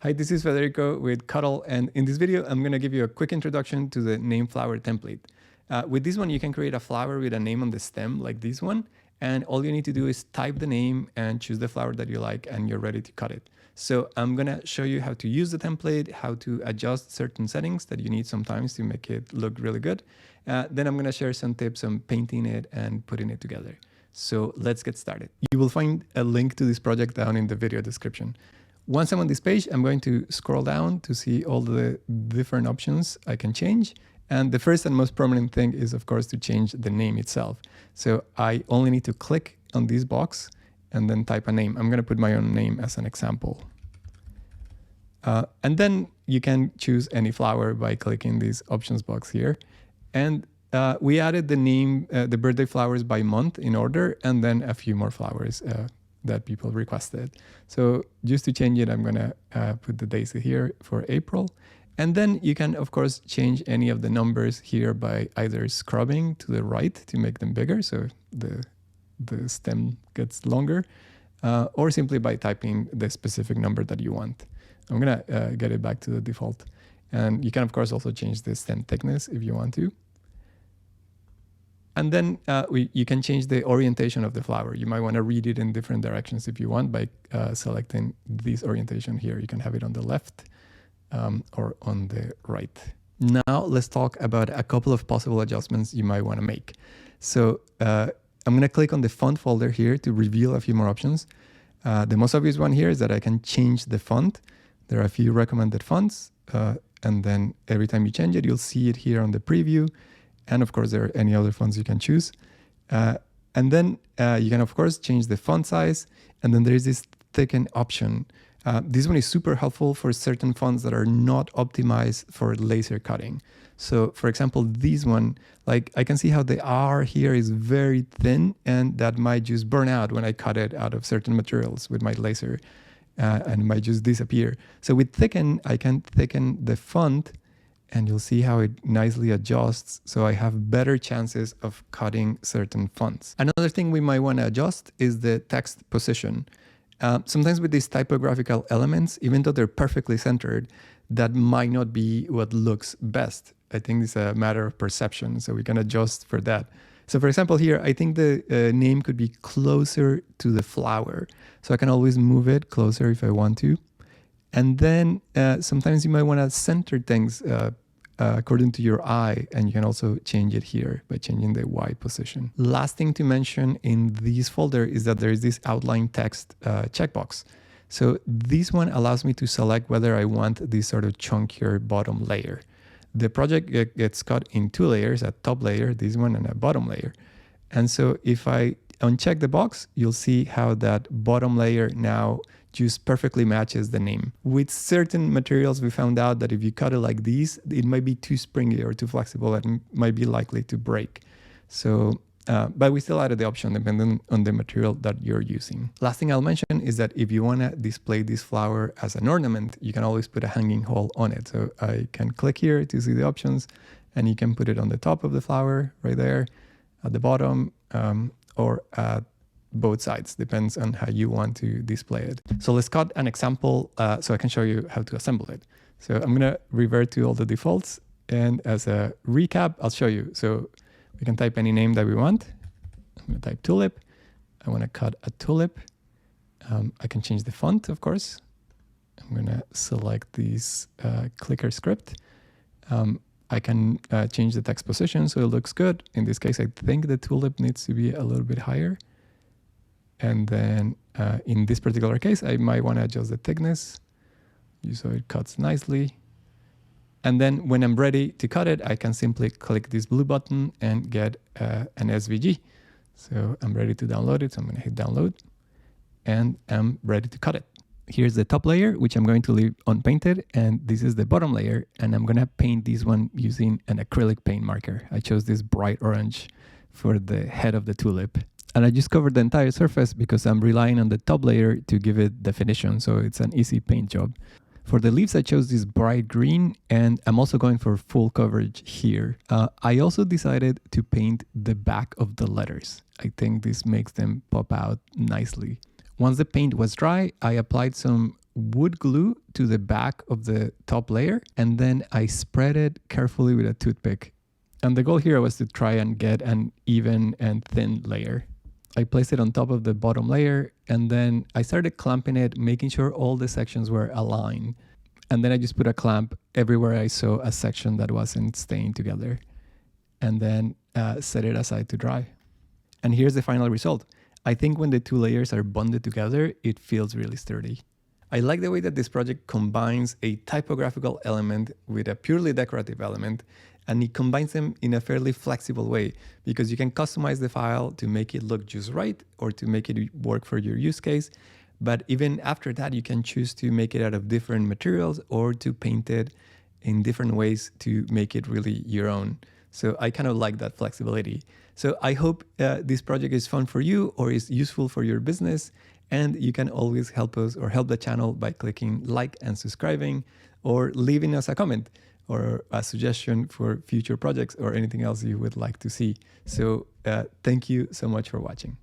Hi, this is Federico with Cuddle, and in this video, I'm going to give you a quick introduction to the name flower template. With this one, you can create a flower with a name on the stem like this one, and all you need to do is type the name and choose the flower that you like, and you're ready to cut it. So I'm going to show you how to use the template, how to adjust certain settings that you need sometimes to make it look really good. Then I'm going to share some tips on painting it and putting it together. So let's get started. You will find a link to this project down in the video description. Once I'm on this page, I'm going to scroll down to see all the different options I can change. And the first and most prominent thing is, of course, to change the name itself. So I only need to click on this box and then type a name. I'm going to put my own name as an example. And then you can choose any flower by clicking this options box here. And we added the name, the birthday flowers by month in order, and then a few more flowers that people requested. So just to change it, I'm gonna put the daisy here for April. And then you can, of course, change any of the numbers here by either scrubbing to the right to make them bigger, so the stem gets longer, or simply by typing the specific number that you want. I'm gonna get it back to the default. And you can, of course, also change the stem thickness if you want to. And then you can change the orientation of the flower. You might want to read it in different directions if you want by selecting this orientation here. You can have it on the left or on the right. Now let's talk about a couple of possible adjustments you might want to make. So I'm going to click on the font folder here to reveal a few more options. The most obvious one here is that I can change the font. There are a few recommended fonts. And then every time you change it, you'll see it here on the preview. And of course, there are any other fonts you can choose. And then you can, of course, change the font size. And then there is this thicken option. This one is super helpful for certain fonts that are not optimized for laser cutting. So for example, this one, like I can see how the R here is very thin, and that might just burn out when I cut it out of certain materials with my laser, and it might just disappear. So with thicken, I can thicken the font, and you'll see how it nicely adjusts, so I have better chances of cutting certain fonts. Another thing we might want to adjust is the text position. Sometimes with these typographical elements, even though they're perfectly centered, that might not be what looks best. I think it's a matter of perception, so we can adjust for that. So for example here, I think the name could be closer to the flower. So I can always move it closer if I want to. And then sometimes you might want to center things according to your eye, and you can also change it here by changing the Y position. Last thing to mention in this folder is that there is this outline text checkbox. So this one allows me to select whether I want this sort of chunkier bottom layer. The project gets cut in two layers, a top layer, this one, and a bottom layer. And so if I uncheck the box, you'll see how that bottom layer now just perfectly matches the name. With certain materials, we found out that if you cut it like this, it might be too springy or too flexible and might be likely to break. So, but we still added the option depending on the material that you're using. Last thing I'll mention is that if you want to display this flower as an ornament, you can always put a hanging hole on it. So I can click here to see the options, and you can put it on the top of the flower right there, at the bottom, or at both sides, depends on how you want to display it. So let's cut an example so I can show you how to assemble it. So I'm going to revert to all the defaults, and as a recap, I'll show you. So we can type any name that we want. I'm going to type tulip. I want to cut a tulip. I can change the font, of course. I'm going to select this clicker script. I can change the text position so it looks good. In this case, I think the tulip needs to be a little bit higher. And then in this particular case, I might want to adjust the thickness so it cuts nicely. And then when I'm ready to cut it, I can simply click this blue button and get an SVG. So I'm ready to download it. So I'm going to hit download, and I'm ready to cut it. Here's the top layer, which I'm going to leave unpainted. And this is the bottom layer. And I'm going to paint this one using an acrylic paint marker. I chose this bright orange for the head of the tulip. And I just covered the entire surface because I'm relying on the top layer to give it definition, so it's an easy paint job. For the leaves, I chose this bright green, and I'm also going for full coverage here. I also decided to paint the back of the letters. I think this makes them pop out nicely. Once the paint was dry, I applied some wood glue to the back of the top layer, and then I spread it carefully with a toothpick. And the goal here was to try and get an even and thin layer. I placed it on top of the bottom layer, and then I started clamping it, making sure all the sections were aligned. And then I just put a clamp everywhere I saw a section that wasn't staying together, and then set it aside to dry. And here's the final result. I think when the two layers are bonded together, it feels really sturdy. I like the way that this project combines a typographical element with a purely decorative element, and it combines them in a fairly flexible way, because you can customize the file to make it look just right or to make it work for your use case. But even after that, you can choose to make it out of different materials or to paint it in different ways to make it really your own. So I kind of like that flexibility. So I hope this project is fun for you or is useful for your business. And you can always help us or help the channel by clicking like and subscribing, or leaving us a comment or a suggestion for future projects or anything else you would like to see. So thank you so much for watching.